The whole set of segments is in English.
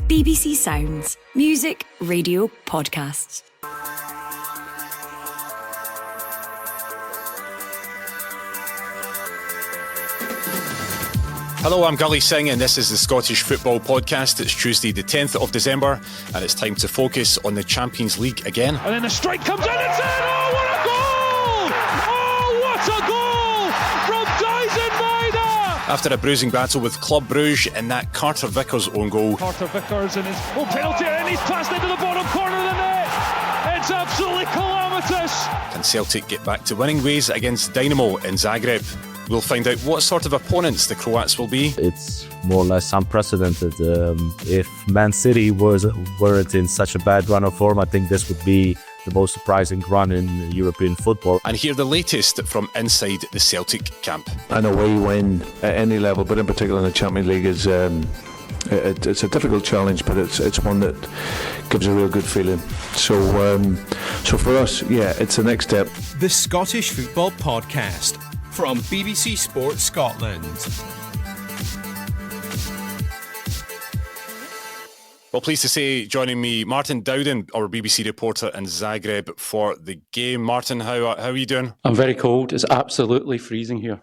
BBC Sounds. Music, radio, podcasts. Hello, I'm Gully Singh and this is the Scottish Football Podcast. It's Tuesday the 10th of December and it's time to focus on the Champions League again. And then the strike comes in, it's in! Oh, what a goal! Oh, what a goal from Dyson Maida! After a bruising battle with Club Brugge and that Carter Vickers own goal. Carter Vickers and his penalty and he's passed into the bottom corner of the net. It's absolutely calamitous. Can Celtic get back to winning ways against Dinamo in Zagreb? We'll find out what sort of opponents the Croats will be. It's more or less unprecedented. If Man City weren't in such a bad run of form, I think this would be the most surprising run in European football. And hear the latest from inside the Celtic camp. An away win at any level, but in particular in the Champions League, is it's a difficult challenge, but it's one that gives a real good feeling. So for us, yeah, it's the next step. The Scottish Football Podcast from BBC Sports Scotland. Well, pleased to say, joining me, Martin Dowden, our BBC reporter in Zagreb for the game. Martin, how are you doing? I'm very cold. It's absolutely freezing here.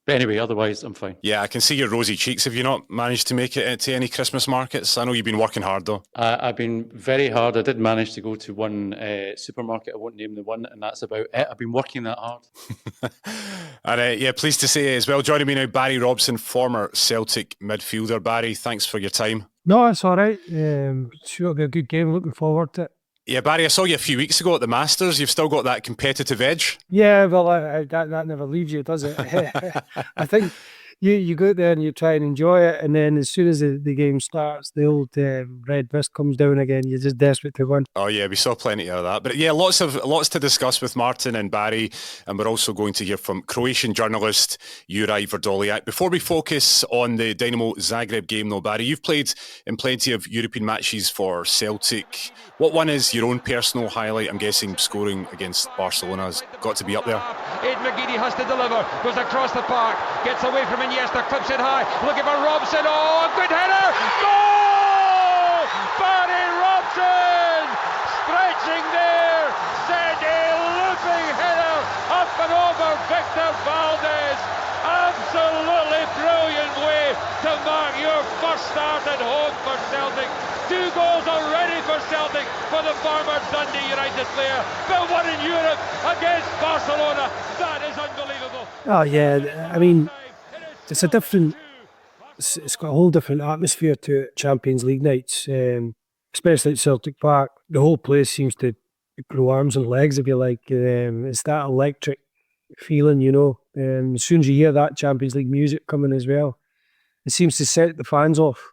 But anyway, otherwise, I'm fine. Yeah, I can see your rosy cheeks. Have you not managed to make it to any Christmas markets? I know you've been working hard, though. I've been very hard. I did manage to go to one supermarket. I won't name the one, and that's about it. I've been working that hard. And yeah, pleased to say as well, joining me now, Barry Robson, former Celtic midfielder. Barry, thanks for your time. No, it's all right. Sure, it'll be a good game. Looking forward to it. Yeah, Barry, I saw you a few weeks ago at the Masters. You've still got that competitive edge. Yeah, well, that never leaves you, does it? I think you go out there and you try and enjoy it, and then as soon as the game starts, the old red mist comes down again. You're just desperate to win. Oh yeah, we saw plenty of that. But yeah, lots to discuss with Martin and Barry, and we're also going to hear from Croatian journalist Juraj Vrdoljak. Before we focus on the Dinamo Zagreb game, though, Barry, you've played in plenty of European matches for Celtic. What one is your own personal highlight? I'm guessing scoring against Barcelona's got to be up there. Aidan McGeady has to deliver, goes across the park, gets away from Iniesta, clips it high, looking for Robson, oh, good header, goal! Barry Robson, stretching there, sent a looping header up and over Victor Valdez. Absolutely brilliant way to mark your first start at home for Celtic. 2 goals already for Celtic for the former Dundee United player, but one in Europe against Barcelona. That is unbelievable. Oh yeah, I mean, it's got a whole different atmosphere to Champions League nights, especially at Celtic Park. The whole place seems to grow arms and legs, if you like. It's that electric feeling, you know. As soon as you hear that Champions League music coming as well, it seems to set the fans off.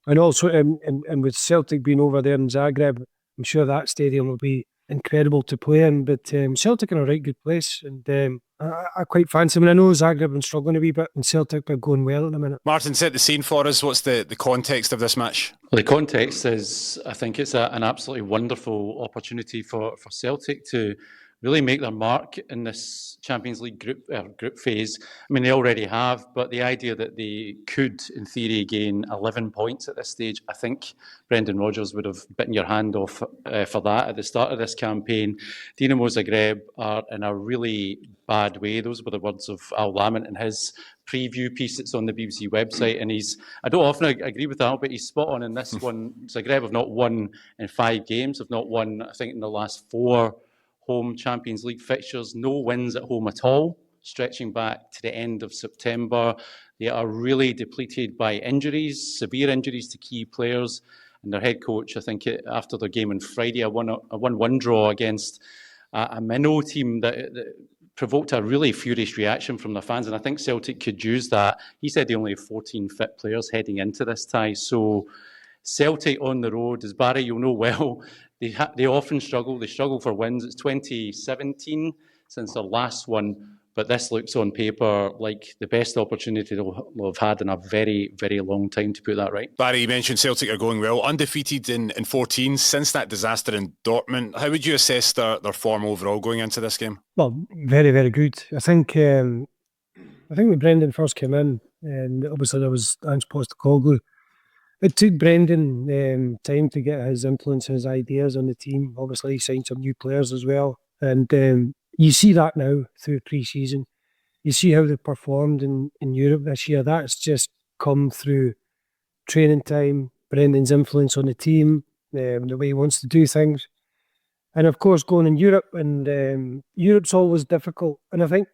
And also, and with Celtic being over there in Zagreb, I'm sure that stadium will be incredible to play in. But Celtic in a right good place, and I quite fancy them. I know Zagreb have been struggling a wee bit, and Celtic are going well at the minute. Martin, set the scene for us. What's the context of this match? Well, the context is, I think it's an absolutely wonderful opportunity for Celtic to really make their mark in this Champions League group phase. I mean, they already have, but the idea that they could, in theory, gain 11 points at this stage, I think Brendan Rodgers would have bitten your hand off for that at the start of this campaign. Dinamo Zagreb are in a really bad way. Those were the words of Al Lamont in his preview piece that's on the BBC website, and I don't often agree with Al, but he's spot on in this one. Zagreb have not won in 5 games, have not won, I think, in the last 4 home Champions League fixtures, no wins at home at all, stretching back to the end of September. They are really depleted by injuries, severe injuries to key players, and their head coach, I think, after their game on Friday, a 1-1 draw against a minnow team that provoked a really furious reaction from the fans, and I think Celtic could use that. He said they only have 14 fit players heading into this tie, so Celtic on the road, as Barry, you'll know well, they often struggle. They struggle for wins. It's 2017 since their last one, but this looks on paper like the best opportunity they'll have had in a very, very long time, to put that right. Barry, you mentioned Celtic are going well, undefeated in 14 since that disaster in Dortmund. How would you assess their form overall going into this game? Well, very, very good. I think when Brendan first came in, and obviously there was Ange Postecoglou, It took Brendan time to get his influence, his ideas on the team. Obviously, he signed some new players as well. And you see that now through pre-season. You see how they performed in Europe this year. That's just come through training time, Brendan's influence on the team, the way he wants to do things. And of course, going in Europe, and Europe's always difficult. And I think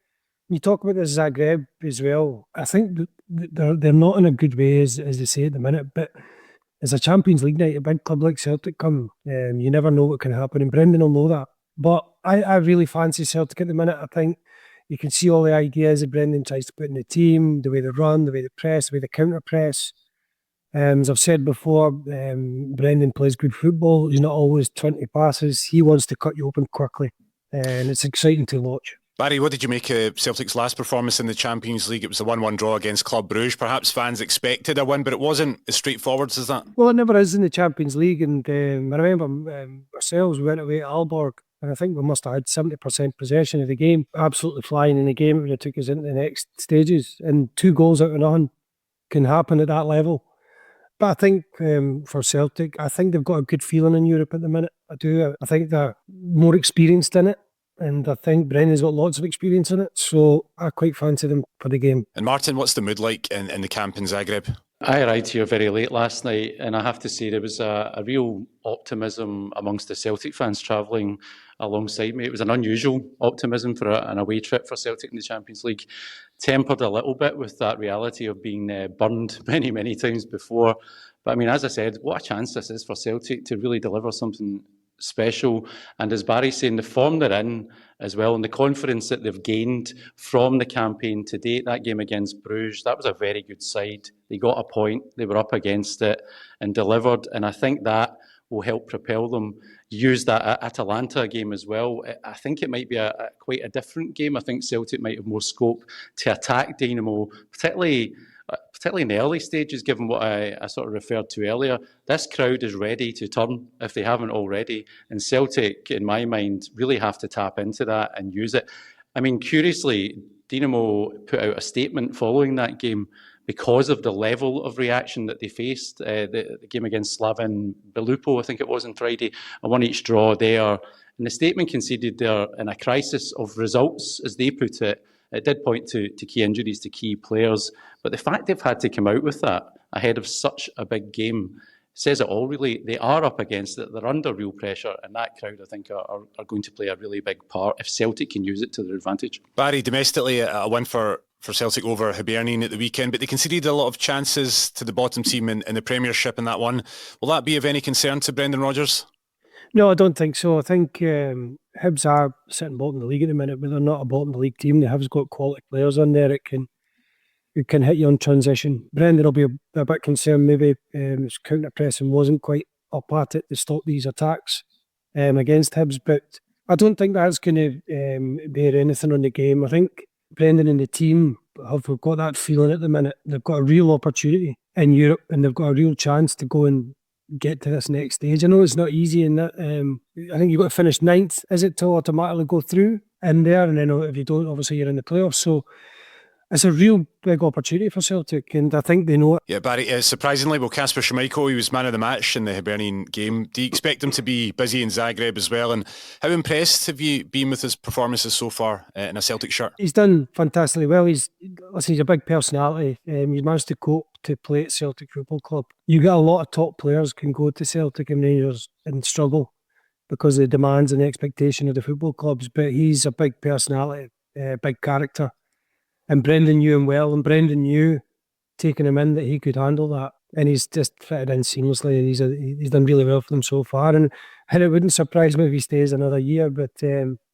when you talk about the Zagreb as well, I think they're not in a good way, as they say at the minute. But as a Champions League night, a big club like Celtic come, you never know what can happen. And Brendan will know that. But I really fancy Celtic at the minute. I think you can see all the ideas that Brendan tries to put in the team, the way they run, the way they press, the way they counter press. As I've said before, Brendan plays good football. He's not always 20 passes. He wants to cut you open quickly, and it's exciting to watch. Barry, what did you make of Celtic's last performance in the Champions League? It was a 1-1 draw against Club Brugge. Perhaps fans expected a win, but it wasn't as straightforward as that. Well, it never is in the Champions League, and I remember ourselves, we went away to Aalborg, and I think we must have had 70% possession of the game, absolutely flying in the game when it took us into the next stages, and 2 goals out of nothing can happen at that level. But I think for Celtic, I think they've got a good feeling in Europe at the minute. I do. I think they're more experienced in it. And I think Brendan's got lots of experience in it. So I quite fancy them for the game. And Martin, what's the mood like in the camp in Zagreb? I arrived here very late last night, and I have to say there was a real optimism amongst the Celtic fans travelling alongside me. It was an unusual optimism for an away trip for Celtic in the Champions League, tempered a little bit with that reality of being burned many, many times before. But I mean, as I said, what a chance this is for Celtic to really deliver something special. And as Barry's saying, the form they're in as well, and the confidence that they've gained from the campaign to date, that game against Bruges, that was a very good side. They got a point, they were up against it and delivered, and I think that will help propel them. Use that Atalanta game as well. I think it might be quite a different game. I think Celtic might have more scope to attack Dinamo, particularly in the early stages, given what I sort of referred to earlier. This crowd is ready to turn if they haven't already. And Celtic, in my mind, really have to tap into that and use it. I mean, curiously, Dinamo put out a statement following that game because of the level of reaction that they faced. The game against Slaven Belupo, I think it was on Friday, a 1-1 draw there. And the statement conceded they're in a crisis of results, as they put it. It did point to key injuries to key players, but the fact they've had to come out with that ahead of such a big game says it all, really. They are up against it, they're under real pressure, and that crowd, I think, are going to play a really big part if Celtic can use it to their advantage. Barry, domestically, a win for Celtic over Hibernian at the weekend, but they conceded a lot of chances to the bottom team in the Premiership in that one. Will that be of any concern to Brendan Rodgers? No, I don't think so. I think Hibs are sitting bottom of the league at the minute, but they're not a bottom of the league team. They have got quality players on there who can hit you on transition. Brendan will be a bit concerned maybe his counter pressing wasn't quite up at it to stop these attacks against Hibs, but I don't think that's going to bear anything on the game. I think Brendan and the team have got that feeling at the minute. They've got a real opportunity in Europe, and they've got a real chance to go and get to this next stage. I know it's not easy in that. I think you've got to finish 9th, is it, to automatically go through in there? And then if you don't, obviously you're in the playoffs. So it's a real big opportunity for Celtic, and I think they know it. Yeah, Barry, surprisingly, Kasper Schmeichel, he was man of the match in the Hibernian game. Do you expect him to be busy in Zagreb as well? And how impressed have you been with his performances so far in a Celtic shirt? He's done fantastically well. He's a big personality. He's managed to cope to play at Celtic Football Club. You get a lot of top players can go to Celtic and Rangers and struggle because of the demands and the expectation of the football clubs, but he's a big personality, big character. And Brendan knew him well, and Brendan knew, taking him in, that he could handle that. And he's just fitted in seamlessly, and he's done really well for them so far. And it wouldn't surprise me if he stays another year, but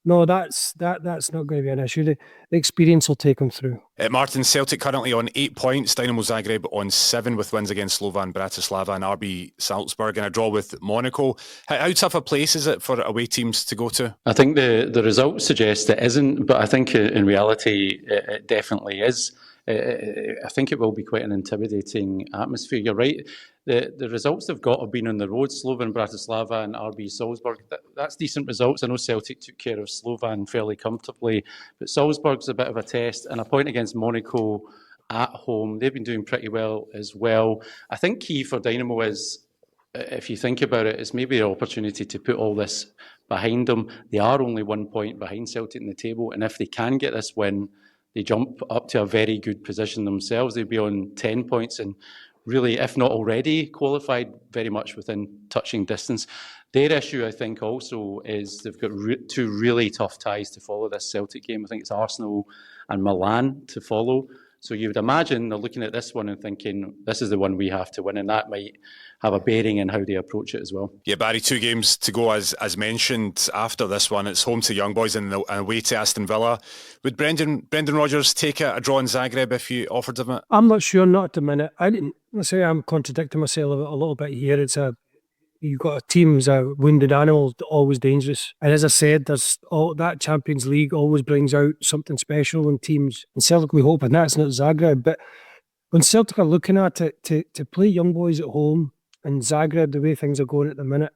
no, that's not going to be an issue. The experience will take him through. Martin, Celtic currently on 8 points, Dinamo Zagreb on 7 with wins against Slovan Bratislava and RB Salzburg, and a draw with Monaco. How tough a place is it for away teams to go to? I think the results suggest it isn't, but I think in reality it definitely is. I think it will be quite an intimidating atmosphere. You're right. The results they've got have been on the road, Slovan Bratislava and RB Salzburg. That's decent results. I know Celtic took care of Slovan fairly comfortably, but Salzburg's a bit of a test, and a point against Monaco at home. They've been doing pretty well as well. I think key for Dinamo is, if you think about it, it's maybe an opportunity to put all this behind them. They are only 1 point behind Celtic in the table, and if they can get this win, they jump up to a very good position themselves. They'd be on 10 points and really, if not already, qualified very much within touching distance. Their issue, I think, also is they've got two really tough ties to follow this Celtic game. I think it's Arsenal and Milan to follow. So you would imagine they're looking at this one and thinking, this is the one we have to win, and that might have a bearing in how they approach it as well. Yeah, Barry, 2 games to go, as mentioned. After this one, it's home to Young Boys and away to Aston Villa. Would Brendan Rodgers take a draw in Zagreb if you offered him it? I'm not sure, not at the minute. Let's say I'm contradicting myself a little bit here. You've got a team as a wounded animal, always dangerous. And as I said, there's that Champions League always brings out something special in teams. And Celtic, we hope, and that's not Zagreb. But when Celtic are looking at it, to play Young Boys at home and Zagreb, the way things are going at the minute,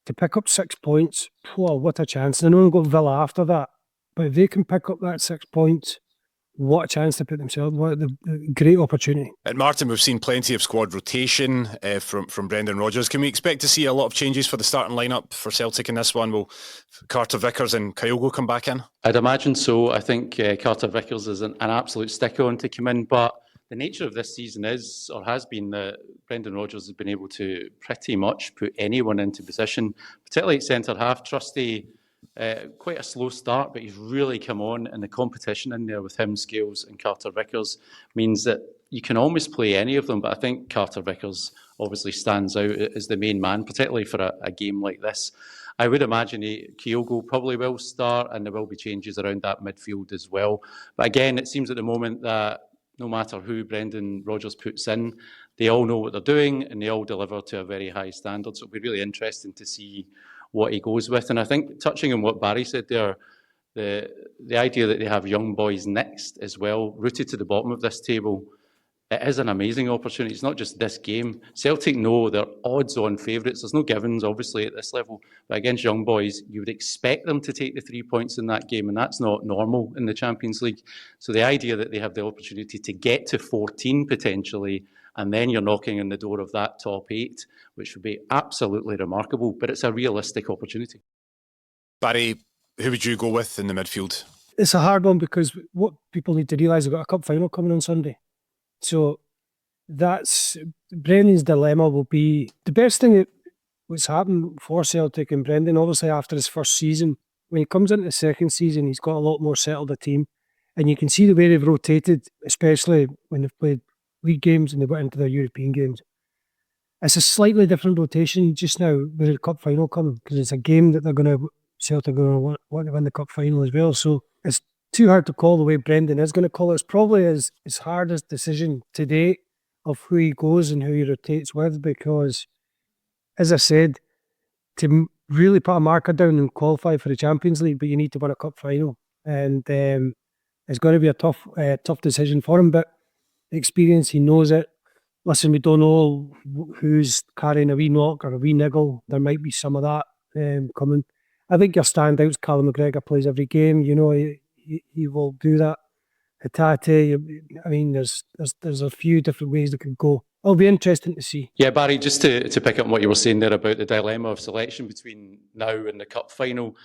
to pick up 6 points, what a chance. And I know they've got Villa after that. But if they can pick up that 6 points, what a chance to put themselves. What a great opportunity. And Martin, we've seen plenty of squad rotation from Brendan Rodgers. Can we expect to see a lot of changes for the starting lineup for Celtic in this one? Will Carter Vickers and Kyogo come back in? I'd imagine so. I think Carter Vickers is an absolute stick-on to come in, but the nature of this season is, or has been, that Brendan Rodgers has been able to pretty much put anyone into position, particularly at centre-half. Trusty, quite a slow start, but he's really come on, and the competition in there with him, Scales and Carter Vickers means that you can almost play any of them, but I think Carter Vickers obviously stands out as the main man, particularly for a game like this. I would imagine Kyogo probably will start, and there will be changes around that midfield as well. But again, it seems at the moment that no matter who Brendan Rodgers puts in, they all know what they're doing and they all deliver to a very high standard. So it'll be really interesting to see what he goes with. And I think, touching on what Barry said there, the idea that they have Young Boys next as well, rooted to the bottom of this table, it is an amazing opportunity. It's not just this game. Celtic know they're odds-on favourites. There's no givens, obviously, at this level. But against Young Boys, you would expect them to take the 3 points in that game, and that's not normal in the Champions League. So the idea that they have the opportunity to get to 14 potentially, and then you're knocking on the door of that top 8, which would be absolutely remarkable. But it's a realistic opportunity. Barry, who would you go with in the midfield? It's a hard one because what people need to realise, they've got a cup final coming on Sunday. So that's Brendan's dilemma will be the best thing that's happened for Celtic and Brendan, obviously after his first season. When he comes into the second season, he's got a lot more settled a team. And you can see the way they've rotated, especially when they've played league games and they went into their European games. It's a slightly different rotation just now with the cup final coming, because it's a game that Celtic are going to want to win the cup final as well. So it's too hard to call the way Brendan is going to call it. It's probably his hardest decision to date of who he goes and who he rotates with, because, as I said, to really put a marker down and qualify for the Champions League, but you need to win a cup final. And it's going to be a tough decision for him, but the experience, he knows it. Listen, we don't know who's carrying a wee knock or a wee niggle. There might be some of that coming. I think your standouts, Callum McGregor plays every game. You know, he will do that. Hatate, I mean, there's a few different ways that could go. It'll be interesting to see. Yeah, Barry, just to pick up on what you were saying there about the dilemma of selection between now and the cup final,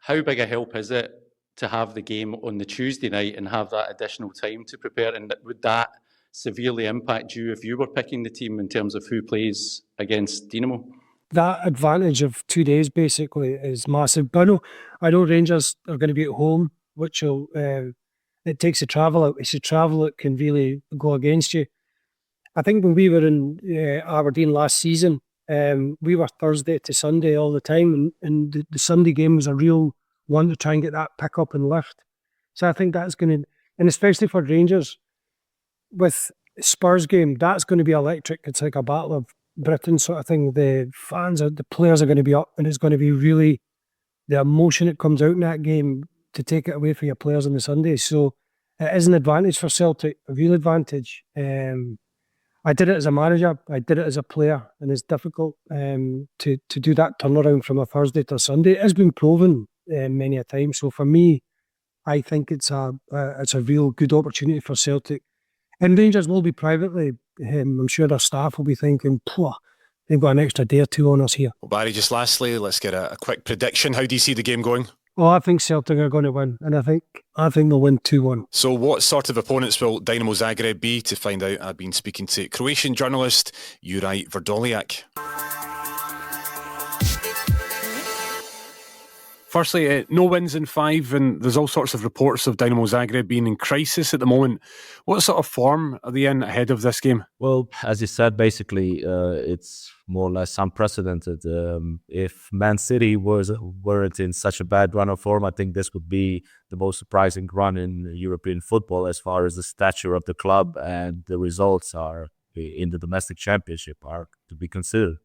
how big a help is it to have the game on the Tuesday night and have that additional time to prepare? And would that severely impact you if you were picking the team in terms of who plays against Dinamo? That advantage of 2 days basically is massive. But I know Rangers are going to be at home, which will it takes the travel out. It's the travel that can really go against you. I think when we were in Aberdeen last season, we were Thursday to Sunday all the time, and the Sunday game was a real one to try and get that pick up and lift. So I think that's going to, and especially for Rangers, with Spurs game, that's going to be electric. It's like a battle of Britain sort of thing. The players are going to be up, and it's going to be really the emotion that comes out in that game to take it away from your players on the Sunday. So it is an advantage for Celtic, a real advantage. I did it as a manager, I did it as a player, and it's difficult to do that turnaround from a Thursday to a Sunday. It has been proven many a time. So for me, I think it's a real good opportunity for Celtic. And Rangers will be privately. I'm sure their staff will be thinking, they've got an extra day or two on us here. Well, Barry, just lastly, let's get a quick prediction. How do you see the game going? Oh, I think Celtic are going to win, and I think they'll win 2-1. So what sort of opponents will Dinamo Zagreb be? To find out, I've been speaking to Croatian journalist Juraj Vrdoljak. Firstly, no wins in 5, and there's all sorts of reports of Dinamo Zagreb being in crisis at the moment. What sort of form are they in ahead of this game? Well, as you said, basically, it's more or less unprecedented. If Man City weren't in such a bad run of form, I think this would be the most surprising run in European football as far as the stature of the club and the results are in the domestic championship are to be considered.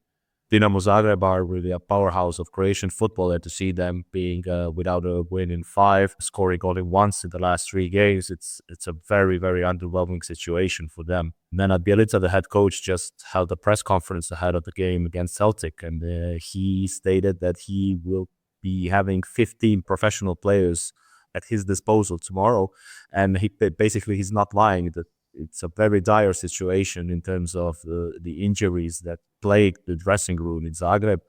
Dinamo Zagreb are really a powerhouse of Croatian football, and to see them being without a win in 5, scoring only once in the last 3 games, it's a very, very underwhelming situation for them. Nenad Bjelica, the head coach, just held a press conference ahead of the game against Celtic, and he stated that he will be having 15 professional players at his disposal tomorrow, and he's not lying. That it's a very dire situation in terms of the injuries that plagued the dressing room in Zagreb.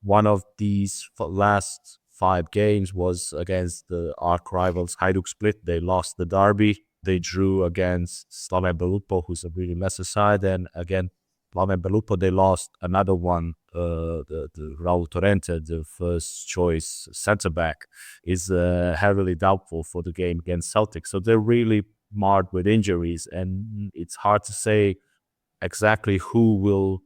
One of these last 5 games was against the arch rivals Hajduk Split. They lost the derby. They drew against Slaven Belupo, who's a really lesser side, and again Slaven Belupo, they lost another one. The Raul Torrente, the first choice centre back, is heavily doubtful for the game against Celtic. So they're really marred with injuries, and it's hard to say exactly who will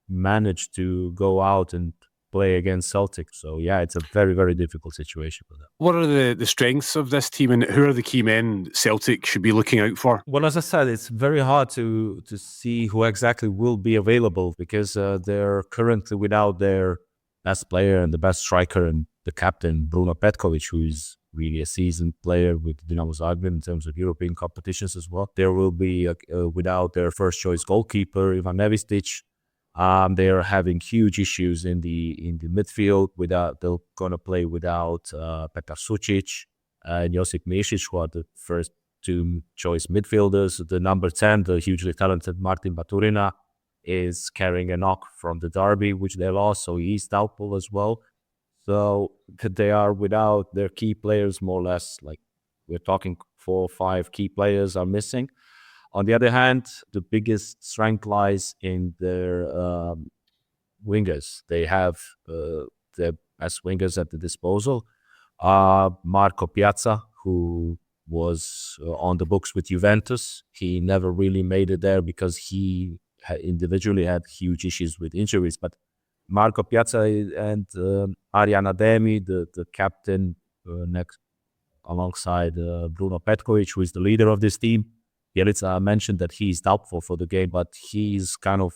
manage to go out and play against Celtic. So yeah, it's a very, very difficult situation for them. What are the strengths of this team, and who are the key men Celtic should be looking out for? Well, as I said, it's very hard to see who exactly will be available because they're currently without their best player and the best striker and the captain, Bruno Petkovic, who is really a seasoned player with Dinamo Zagreb in terms of European competitions as well. There will be without their first choice goalkeeper, Ivan Nevistic. They are having huge issues in the midfield. They're going to play without Petar Sucic and Josip Mišić, who are the first 2 choice midfielders. The number 10, the hugely talented Martin Baturina, is carrying a knock from the derby, which they lost, so he's doubtful as well. So they are without their key players, more or less. Like we're talking 4 or 5 key players are missing. On the other hand, the biggest strength lies in their wingers. They have the best wingers at the disposal. Marco Piazza, who was on the books with Juventus, he never really made it there because he individually had huge issues with injuries. But Marco Piazza and Arjan Ademi, the captain, next alongside Bruno Petkovic, who is the leader of this team. Bjelica mentioned that he's doubtful for the game, but he's kind of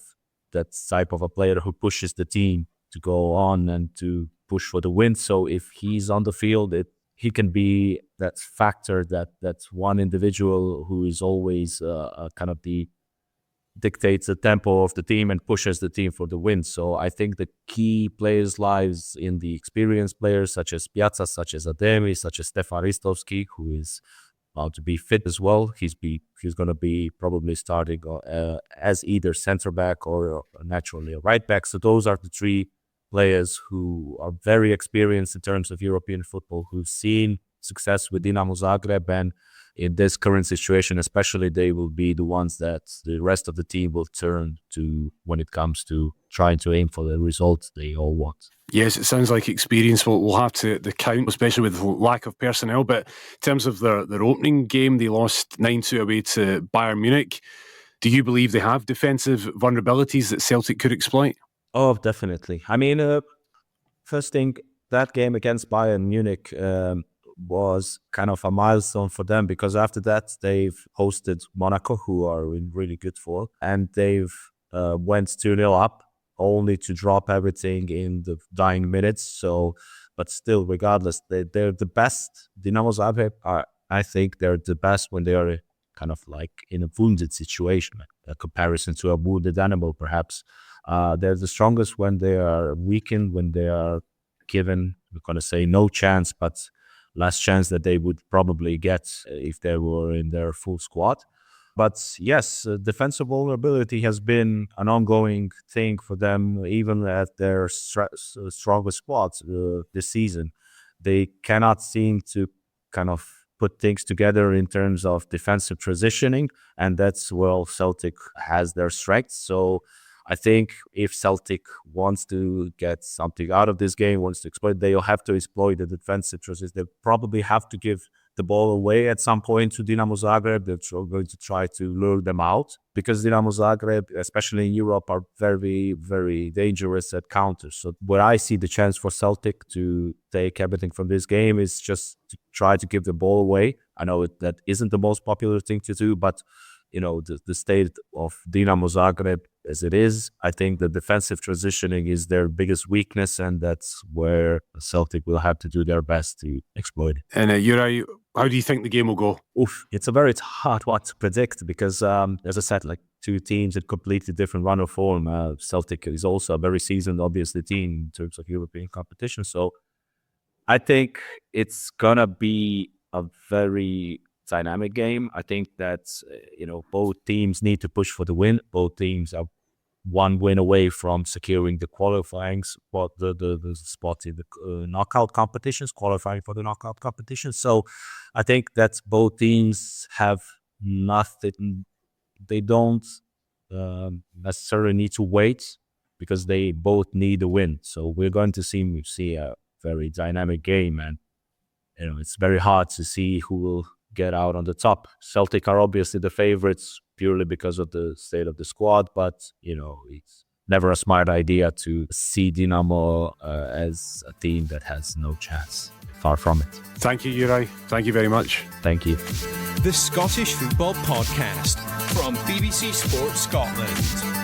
that type of a player who pushes the team to go on and to push for the win. So if he's on the field, he can be that factor, that's one individual who is always kind of dictates the tempo of the team and pushes the team for the win. So I think the key players lies in the experienced players such as Piazza, such as Ademi, such as Stefan Ristovski, who is about to be fit as well. He's going to be probably starting as either centre back or naturally a right back. So those are the 3 players who are very experienced in terms of European football, who've seen success with Dinamo Zagreb, and in this current situation especially, they will be the ones that the rest of the team will turn to when it comes to trying to aim for the results they all want. Yes, it sounds like experience will have to count, especially with the lack of personnel. But in terms of their opening game, they lost 9-2 away to Bayern Munich. Do you believe they have defensive vulnerabilities that Celtic could exploit? Oh, definitely. I mean, first thing, that game against Bayern Munich was kind of a milestone for them, because after that they've hosted Monaco, who are in really good form, and they've went 2-0 up, only to drop everything in the dying minutes. So, but still, regardless, they're the best. Dinamo Zagreb I think they're the best when they are kind of like in a wounded situation, a comparison to a wounded animal, perhaps. They're the strongest when they are weakened, when they are given, we're going to say no chance, but less chance that they would probably get if they were in their full squad. But yes, defensive vulnerability has been an ongoing thing for them, even at their strongest squads this season. They cannot seem to kind of put things together in terms of defensive transitioning, and that's where Celtic has their strengths. So I think if Celtic wants to get something out of this game, wants to exploit, they'll have to exploit the defensive transition. They'll probably have to give the ball away at some point to Dinamo Zagreb. They're going to try to lure them out because Dinamo Zagreb, especially in Europe, are very, very dangerous at counters. So where I see the chance for Celtic to take everything from this game is just to try to give the ball away. I know that isn't the most popular thing to do, but the state of Dinamo Zagreb as it is, I think the defensive transitioning is their biggest weakness, and that's where Celtic will have to do their best to exploit it. And Juraj, how do you think the game will go? It's a very hard one to predict because, as I said, like two teams in completely different run of form. Celtic is also a very seasoned, obviously, team in terms of European competition. So I think it's gonna be a very dynamic game. I think that both teams need to push for the win. Both teams are one win away from securing the qualifying spot, the spot in the knockout competitions, qualifying for the knockout competition. So I think that both teams have nothing. They don't necessarily need to wait because they both need a win. So we're going to see a very dynamic game, and it's very hard to see who will get out on the top. Celtic are obviously the favorites purely because of the state of the squad, but it's never a smart idea to see Dinamo as a team that has no chance. Far from it. Thank you, Juraj. Thank you very much. Thank you. The Scottish Football Podcast from BBC Sport Scotland.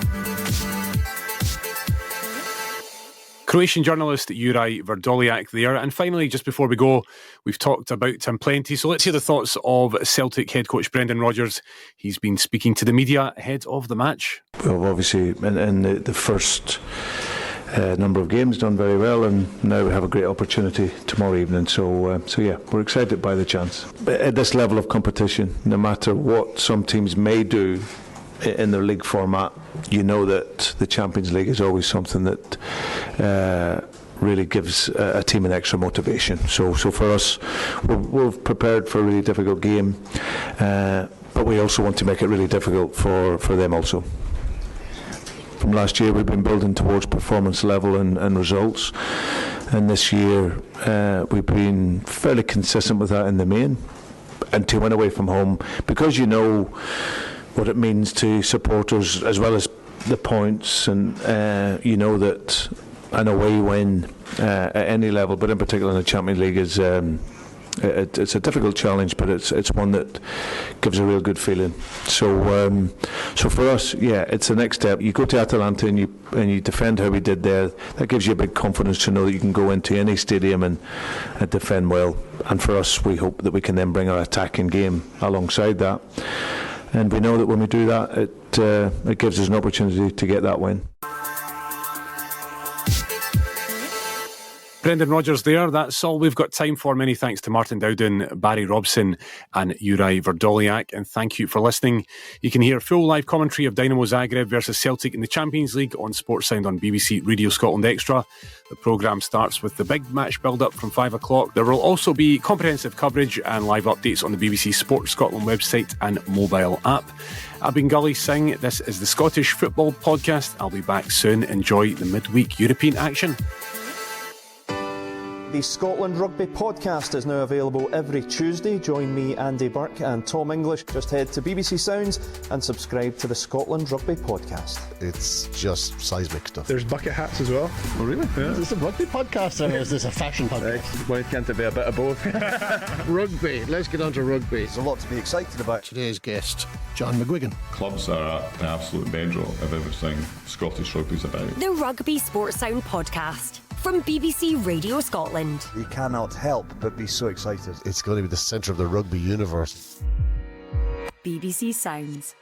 Croatian journalist Juraj Vrdoljak there. And finally, just before we go, we've talked about him plenty. So let's hear the thoughts of Celtic head coach Brendan Rodgers. He's been speaking to the media ahead of the match. Well, obviously, in the first number of games done very well, and now we have a great opportunity tomorrow evening. So yeah, we're excited by the chance. But at this level of competition, no matter what some teams may do in their league format, that the Champions League is always something that really gives a team an extra motivation. So for us, we're prepared for a really difficult game, but we also want to make it really difficult for them also. From last year, we've been building towards performance level and results, and this year we've been fairly consistent with that in the main, and to win away from home, because what it means to supporters as well as the points, and that an away win at any level, but in particular in the Champions League, is it's a difficult challenge, but it's one that gives a real good feeling. So for us, yeah, it's the next step. You go to Atalanta and you defend how we did there. That gives you a big confidence to know that you can go into any stadium and defend well. And for us, we hope that we can then bring our attacking game alongside that. And we know that when we do that, it gives us an opportunity to get that win. Brendan Rodgers there. That's all we've got time for. Many thanks to Martin Dowden, Barry Robson and Juraj Vrdoljak. And thank you for listening. You can hear full live commentary of Dinamo Zagreb versus Celtic in the Champions League on Sportsound on BBC Radio Scotland Extra. The programme starts with the big match build-up from 5 o'clock. There will also be comprehensive coverage and live updates on the BBC Sport Scotland website and mobile app. I've been Gully Singh. This is the Scottish Football Podcast. I'll be back soon. Enjoy the midweek European action. The Scotland Rugby Podcast is now available every Tuesday. Join me, Andy Burke and Tom English. Just head to BBC Sounds and subscribe to the Scotland Rugby Podcast. It's just seismic stuff. There's bucket hats as well. Oh really? Yeah. Is this a rugby podcast or is this a fashion podcast? Why can't it be a bit of both? Rugby. Let's get on to rugby. There's a lot to be excited about. Today's guest, John McGuigan. Clubs are at the absolute bedrock of everything Scottish rugby's about. The Rugby Sportsound Podcast from BBC Radio Scotland. You cannot help but be so excited. It's going to be the centre of the rugby universe. BBC Sounds.